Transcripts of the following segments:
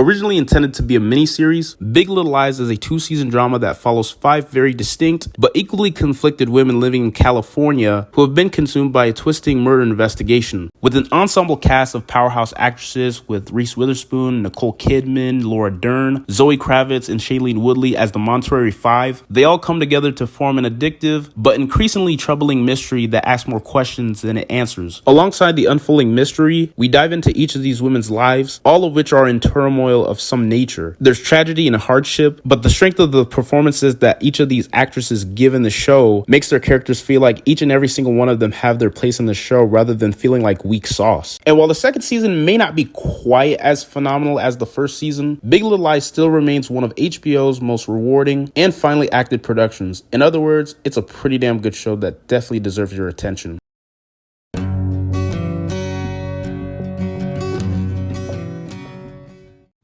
Originally intended to be a miniseries, Big Little Lies is a 2-season drama that follows 5 very distinct but equally conflicted women living in California who have been consumed by a twisting murder investigation. With an ensemble cast of powerhouse actresses with Reese Witherspoon, Nicole Kidman, Laura Dern, Zoe Kravitz, and Shailene Woodley as the Monterey Five, they all come together to form an addictive but increasingly troubling mystery that asks more questions than it answers. Alongside the unfolding mystery, we dive into each of these women's lives, all of which are in turmoil of some nature. There's tragedy and hardship, but the strength of the performances that each of these actresses give in the show makes their characters feel like each and every single one of them have their place in the show rather than feeling like weak sauce. And while the second season may not be quite as phenomenal as the first season, Big Little Lies still remains one of HBO's most rewarding and finely acted productions. In other words, it's a pretty damn good show that definitely deserves your attention.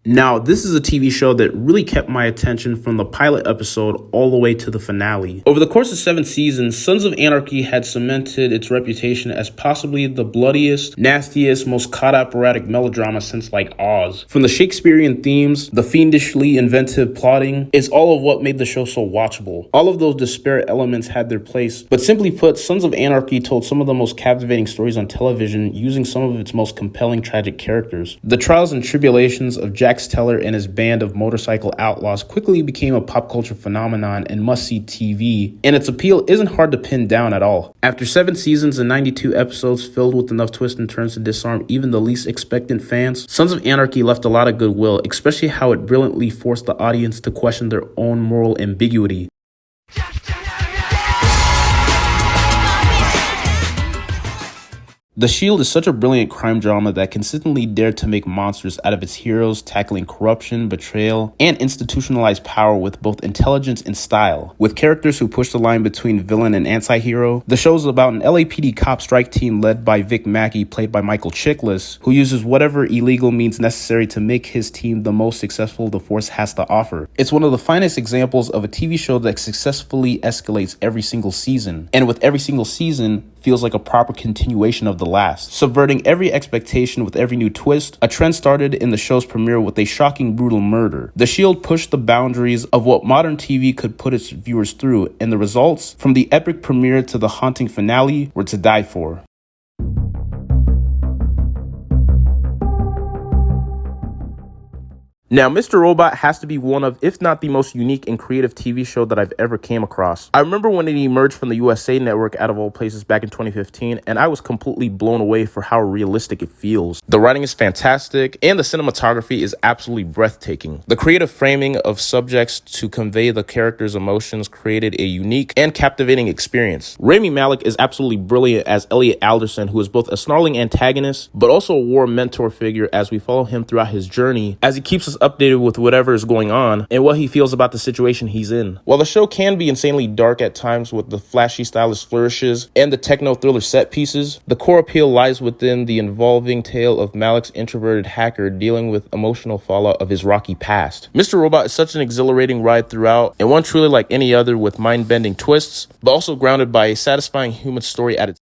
Now, this is a TV show that really kept my attention from the pilot episode all the way to the finale. Over the course of 7 seasons, Sons of Anarchy had cemented its reputation as possibly the bloodiest, nastiest, most caught-operatic melodrama since like Oz. From the Shakespearean themes, the fiendishly inventive plotting, is all of what made the show so watchable. All of those disparate elements had their place, but simply put, Sons of Anarchy told some of the most captivating stories on television using some of its most compelling tragic characters. The trials and tribulations of Jack Teller and his band of motorcycle outlaws quickly became a pop culture phenomenon and must-see TV, and its appeal isn't hard to pin down at all. After 7 seasons and 92 episodes filled with enough twists and turns to disarm even the least expectant fans, Sons of Anarchy left a lot of goodwill, especially how it brilliantly forced the audience to question their own moral ambiguity. The Shield is such a brilliant crime drama that consistently dared to make monsters out of its heroes, tackling corruption, betrayal, and institutionalized power with both intelligence and style. With characters who push the line between villain and anti-hero, the show is about an LAPD cop strike team led by Vic Mackey, played by Michael Chiklis, who uses whatever illegal means necessary to make his team the most successful the force has to offer. It's one of the finest examples of a TV show that successfully escalates every single season, and with every single season, feels like a proper continuation of the last, subverting every expectation with every new twist. A trend started in the show's premiere with a shocking, brutal murder. The Shield pushed the boundaries of what modern TV could put its viewers through, and the results, from the epic premiere to the haunting finale, were to die for. Now, Mr. Robot has to be one of, if not the most unique and creative TV show that I've ever came across. I remember when it emerged from the USA Network out of all places back in 2015, and I was completely blown away for how realistic it feels. The writing is fantastic, and the cinematography is absolutely breathtaking. The creative framing of subjects to convey the characters' emotions created a unique and captivating experience. Rami Malek is absolutely brilliant as Elliot Alderson, who is both a snarling antagonist, but also a war mentor figure as we follow him throughout his journey, as he keeps us updated with whatever is going on and what he feels about the situation he's in. While the show can be insanely dark at times with the flashy stylish flourishes and the techno thriller set pieces, the core appeal lies within the involving tale of Malek's introverted hacker dealing with emotional fallout of his rocky past. Mr. Robot is such an exhilarating ride throughout, and one truly like any other, with mind-bending twists, but also grounded by a satisfying human story at its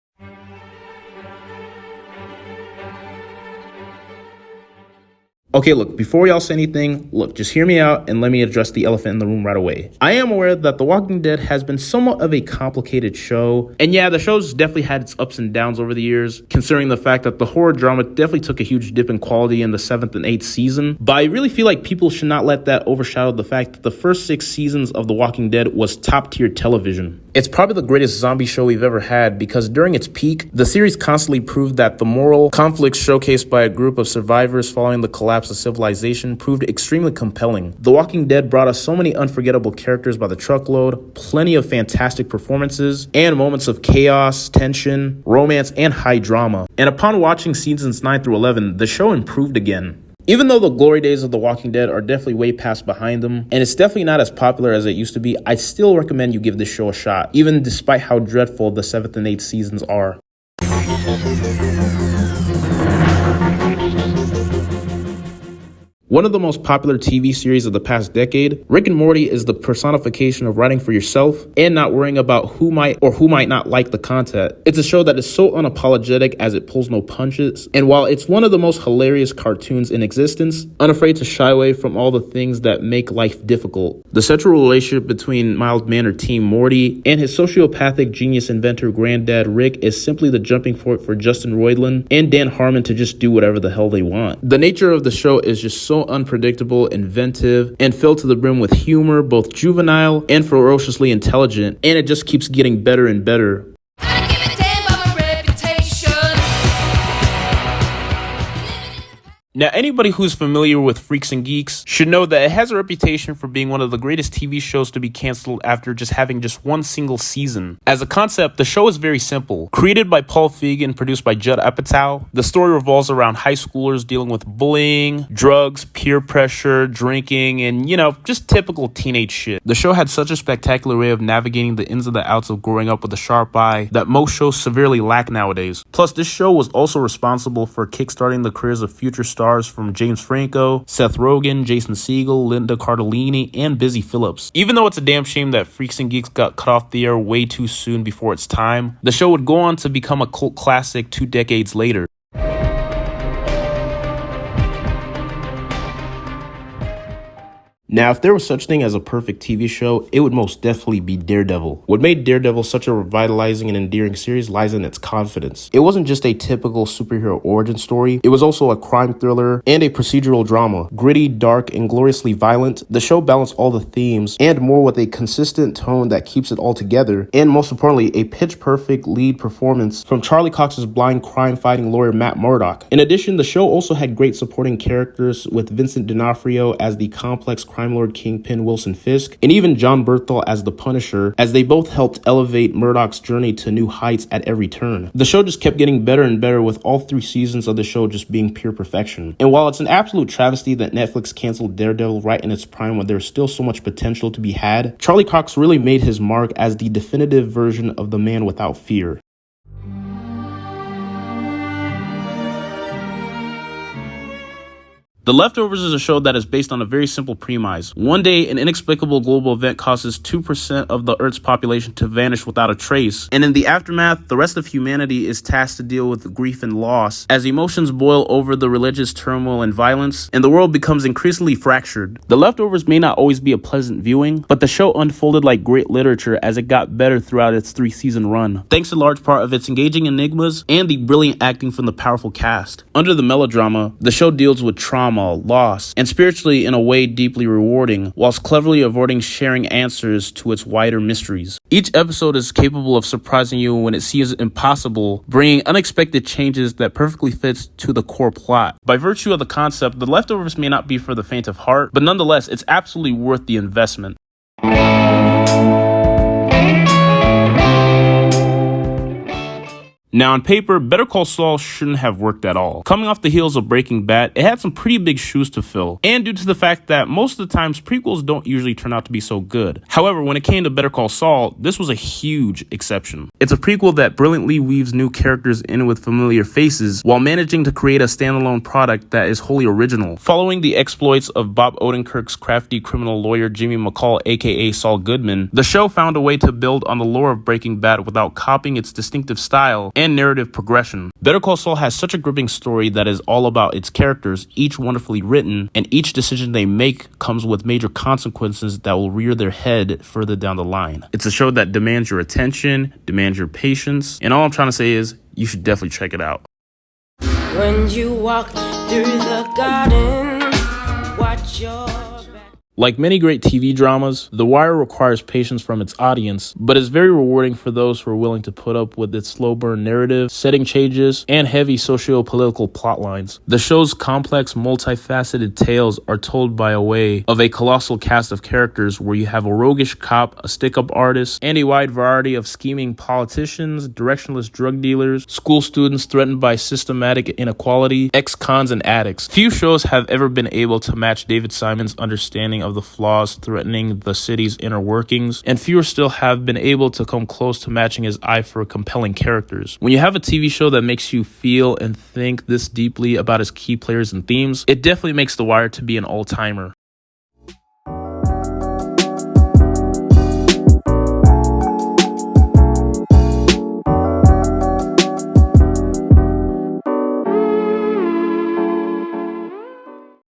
Okay, look, before y'all say anything, look, just hear me out and let me address the elephant in the room right away. I am aware that The Walking Dead has been somewhat of a complicated show. And yeah, the show's definitely had its ups and downs over the years, considering the fact that the horror drama definitely took a huge dip in quality in the 7th and 8th season. But I really feel like people should not let that overshadow the fact that the first 6 seasons of The Walking Dead was top-tier television. It's probably the greatest zombie show we've ever had because during its peak, the series constantly proved that the moral conflicts showcased by a group of survivors following the collapse of civilization proved extremely compelling. The Walking Dead brought us so many unforgettable characters by the truckload, plenty of fantastic performances, and moments of chaos, tension, romance, and high drama. And upon watching seasons 9 through 11, the show improved again. Even though the glory days of The Walking Dead are definitely way past behind them, and it's definitely not as popular as it used to be, I still recommend you give this show a shot, even despite how dreadful the 7th and 8th seasons are. One of the most popular TV series of the past decade, Rick and Morty is the personification of writing for yourself and not worrying about who might or who might not like the content. It's a show that is so unapologetic as it pulls no punches, and while it's one of the most hilarious cartoons in existence, unafraid to shy away from all the things that make life difficult. The central relationship between mild-mannered teen Morty and his sociopathic genius inventor granddad Rick is simply the jumping point for Justin Roiland and Dan Harmon to just do whatever the hell they want. The nature of the show is just so unpredictable, inventive, and filled to the brim with humor, both juvenile and ferociously intelligent, and it just keeps getting better and better. Now, anybody who's familiar with Freaks and Geeks should know that it has a reputation for being one of the greatest TV shows to be canceled after just having just one single season. As a concept, the show is very simple. Created by Paul Feig and produced by Judd Apatow, the story revolves around high schoolers dealing with bullying, drugs, peer pressure, drinking, and, just typical teenage shit. The show had such a spectacular way of navigating the ins and the outs of growing up with a sharp eye that most shows severely lack nowadays. Plus, this show was also responsible for kickstarting the careers of future stars from James Franco, Seth Rogen, Jason Segel, Linda Cardellini, and Busy Phillips. Even though it's a damn shame that Freaks and Geeks got cut off the air way too soon before its time, the show would go on to become a cult classic 2 decades later. Now, if there was such thing as a perfect TV show, it would most definitely be Daredevil. What made Daredevil such a revitalizing and endearing series lies in its confidence. It wasn't just a typical superhero origin story, it was also a crime thriller and a procedural drama. Gritty, dark, and gloriously violent, the show balanced all the themes and more with a consistent tone that keeps it all together, and most importantly, a pitch-perfect lead performance from Charlie Cox's blind crime-fighting lawyer Matt Murdock. In addition, the show also had great supporting characters with Vincent D'Onofrio as the complex crime lord kingpin Wilson Fisk, and even John Bernthal as the Punisher, as they both helped elevate Murdoch's journey to new heights at every turn. The show just kept getting better and better, with all 3 seasons of the show just being pure perfection. And while it's an absolute travesty that Netflix canceled Daredevil right in its prime when there's still so much potential to be had, Charlie Cox really made his mark as the definitive version of the man without fear. The Leftovers is a show that is based on a very simple premise. One day, an inexplicable global event causes 2% of the Earth's population to vanish without a trace, and in the aftermath, the rest of humanity is tasked to deal with grief and loss as emotions boil over the religious turmoil and violence, and the world becomes increasingly fractured. The Leftovers may not always be a pleasant viewing, but the show unfolded like great literature as it got better throughout its 3-season run, thanks in large part of its engaging enigmas and the brilliant acting from the powerful cast. Under the melodrama, the show deals with trauma, loss, and spiritually in a way deeply rewarding, whilst cleverly avoiding sharing answers to its wider mysteries. Each episode is capable of surprising you when it seems impossible, bringing unexpected changes that perfectly fits to the core plot. By virtue of the concept, The Leftovers may not be for the faint of heart, but nonetheless, it's absolutely worth the investment. Now, on paper, Better Call Saul shouldn't have worked at all. Coming off the heels of Breaking Bad, it had some pretty big shoes to fill, and due to the fact that most of the times prequels don't usually turn out to be so good. However, when it came to Better Call Saul, this was a huge exception. It's a prequel that brilliantly weaves new characters in with familiar faces, while managing to create a standalone product that is wholly original. Following the exploits of Bob Odenkirk's crafty criminal lawyer Jimmy McCall, aka Saul Goodman, the show found a way to build on the lore of Breaking Bad without copying its distinctive style and narrative progression. Better Call Saul has such a gripping story that is all about its characters, each wonderfully written, and each decision they make comes with major consequences that will rear their head further down the line. It's a show that demands your attention, demands your patience, and all I'm trying to say is, you should definitely check it out. When you walk through the garden, watch your back. Like many great TV dramas, The Wire requires patience from its audience, but is very rewarding for those who are willing to put up with its slow burn narrative, setting changes, and heavy socio-political plot lines. The show's complex, multifaceted tales are told by a way of a colossal cast of characters where you have a roguish cop, a stick-up artist, and a wide variety of scheming politicians, directionless drug dealers, school students threatened by systematic inequality, ex-cons, and addicts. Few shows have ever been able to match David Simon's understanding of the flaws threatening the city's inner workings, and fewer still have been able to come close to matching his eye for compelling characters. When you have a TV show that makes you feel and think this deeply about its key players and themes, it definitely makes The Wire to be an all-timer.